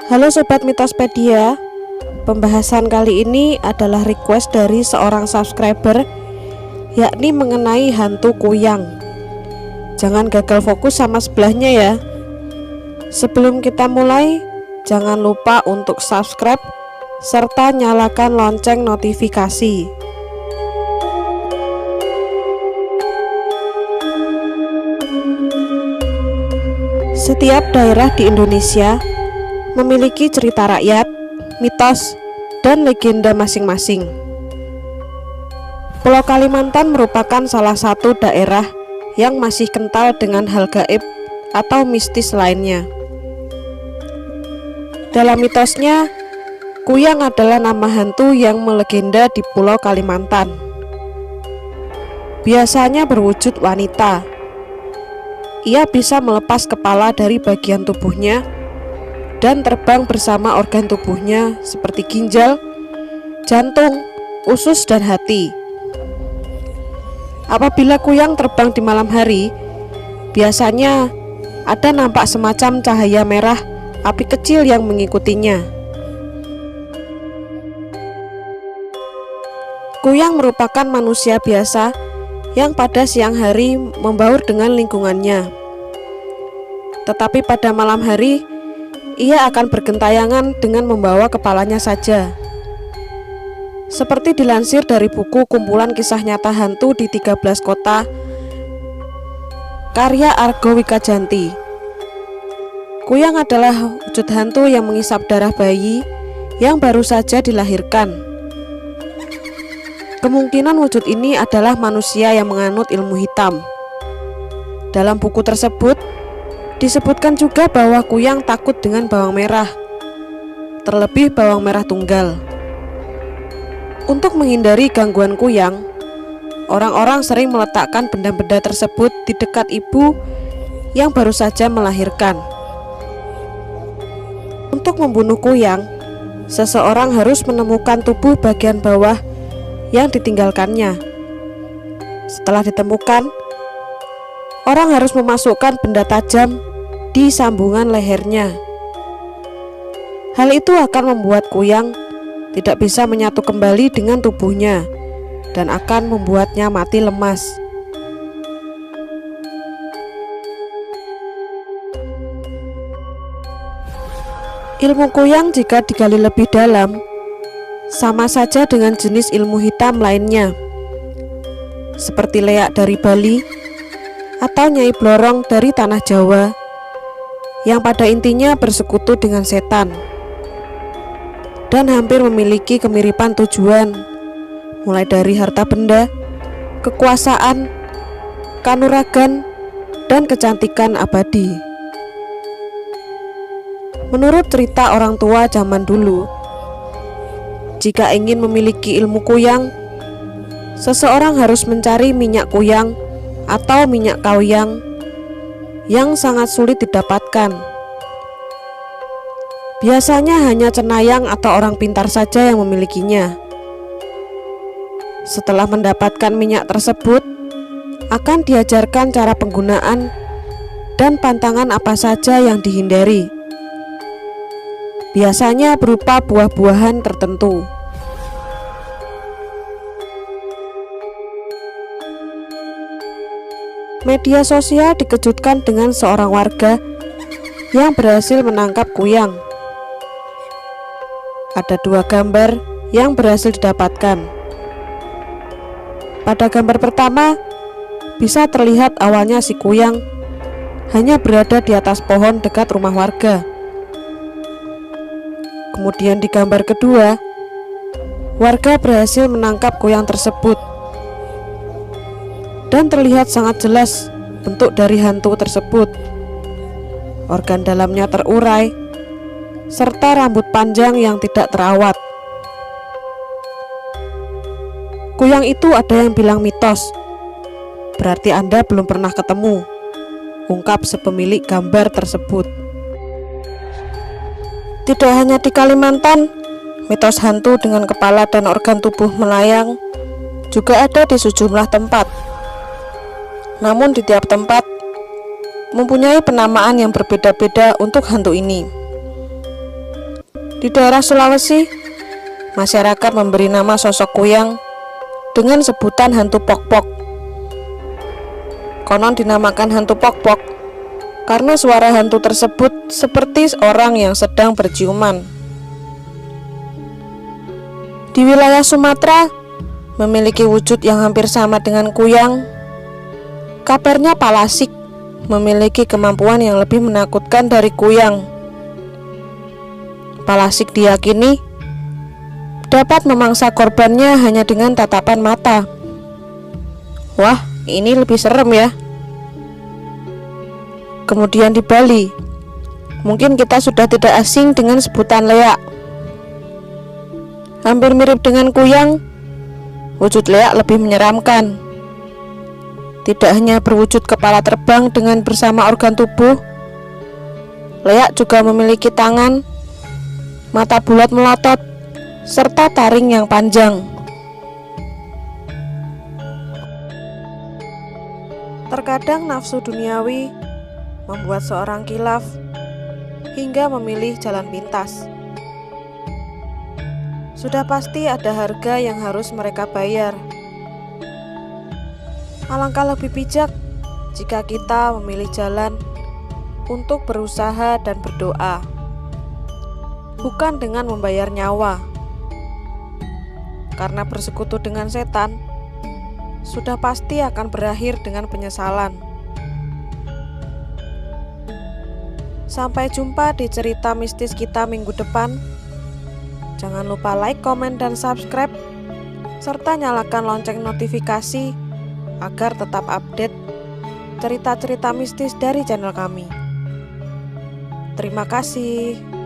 Halo Sobat Mitospedia, pembahasan kali ini adalah request dari seorang subscriber, yakni mengenai hantu kuyang. Jangan gagal fokus sama sebelahnya ya. Sebelum kita mulai, jangan lupa untuk subscribe serta nyalakan lonceng notifikasi. Setiap daerah di Indonesia memiliki cerita rakyat, mitos, dan legenda masing-masing. Pulau Kalimantan merupakan salah satu daerah yang masih kental dengan hal gaib atau mistis lainnya. Dalam mitosnya, kuyang adalah nama hantu yang melegenda di Pulau Kalimantan. Biasanya berwujud wanita. Ia bisa melepas kepala dari bagian tubuhnya dan terbang bersama organ tubuhnya seperti ginjal, jantung, usus, dan hati. Apabila kuyang terbang di malam hari, biasanya ada nampak semacam cahaya merah api kecil yang mengikutinya. Kuyang merupakan manusia biasa yang pada siang hari membaur dengan lingkungannya. Tetapi pada malam hari, ia akan bergentayangan dengan membawa kepalanya saja. Seperti dilansir dari buku Kumpulan Kisah Nyata Hantu di 13 Kota karya Argo Wikajanti, kuyang adalah wujud hantu yang mengisap darah bayi yang baru saja dilahirkan. Kemungkinan wujud ini adalah manusia yang menganut ilmu hitam. Dalam buku tersebut disebutkan juga bahwa kuyang takut dengan bawang merah, terlebih bawang merah tunggal. Untuk menghindari gangguan kuyang, orang-orang sering meletakkan benda-benda tersebut di dekat ibu yang baru saja melahirkan. Untuk membunuh kuyang, seseorang harus menemukan tubuh bagian bawah yang ditinggalkannya. Setelah ditemukan, orang harus memasukkan benda tajam di sambungan lehernya. Hal itu akan membuat kuyang tidak bisa menyatu kembali dengan tubuhnya dan akan membuatnya mati lemas. Ilmu kuyang jika digali lebih dalam sama saja dengan jenis ilmu hitam lainnya, seperti leak dari Bali atau Nyai Blorong dari tanah Jawa, yang pada intinya bersekutu dengan setan dan hampir memiliki kemiripan tujuan, mulai dari harta benda, kekuasaan, kanuragan, dan kecantikan abadi. Menurut cerita orang tua zaman dulu, jika ingin memiliki ilmu kuyang, seseorang harus mencari minyak kuyang atau minyak kawiyang yang sangat sulit didapatkan. Biasanya hanya cenayang atau orang pintar saja yang memilikinya. Setelah mendapatkan minyak tersebut, akan diajarkan cara penggunaan dan pantangan apa saja yang dihindari. Biasanya berupa buah-buahan tertentu. Media sosial dikejutkan dengan seorang warga yang berhasil menangkap kuyang. Ada 2 gambar yang berhasil didapatkan. Pada gambar pertama, bisa terlihat awalnya si kuyang hanya berada di atas pohon dekat rumah warga. Kemudian di gambar kedua, warga berhasil menangkap kuyang tersebut dan terlihat sangat jelas bentuk dari hantu tersebut. Organ dalamnya terurai serta rambut panjang yang tidak terawat. Kuyang itu ada yang bilang mitos. Berarti Anda belum pernah ketemu, ungkap sepemilik gambar tersebut. Tidak hanya di Kalimantan, mitos hantu dengan kepala dan organ tubuh melayang juga ada di sejumlah tempat. Namun di tiap tempat mempunyai penamaan yang berbeda-beda untuk hantu ini. Di daerah Sulawesi, masyarakat memberi nama sosok kuyang dengan sebutan hantu pok-pok. Konon dinamakan hantu pok-pok karena suara hantu tersebut seperti orang yang sedang berciuman. Di wilayah Sumatera memiliki wujud yang hampir sama dengan kuyang. Kabarnya Palasik memiliki kemampuan yang lebih menakutkan dari kuyang. Palasik diyakini dapat memangsa korbannya hanya dengan tatapan mata. Wah, ini lebih serem ya. Kemudian di Bali, mungkin kita sudah tidak asing dengan sebutan leak. Hampir mirip dengan kuyang, wujud leak lebih menyeramkan. Tidak hanya berwujud kepala terbang dengan bersama organ tubuh, leak juga memiliki tangan, mata bulat melotot, serta taring yang panjang. Terkadang nafsu duniawi membuat seorang kilaf hingga memilih jalan pintas. Sudah pasti ada harga yang harus mereka bayar. Alangkah lebih bijak jika kita memilih jalan untuk berusaha dan berdoa, bukan dengan membayar nyawa. Karena bersekutu dengan setan sudah pasti akan berakhir dengan penyesalan. Sampai jumpa di cerita mistis kita minggu depan. Jangan lupa like, komen, dan subscribe, serta nyalakan lonceng notifikasi agar tetap update cerita-cerita mistis dari channel kami. Terima kasih.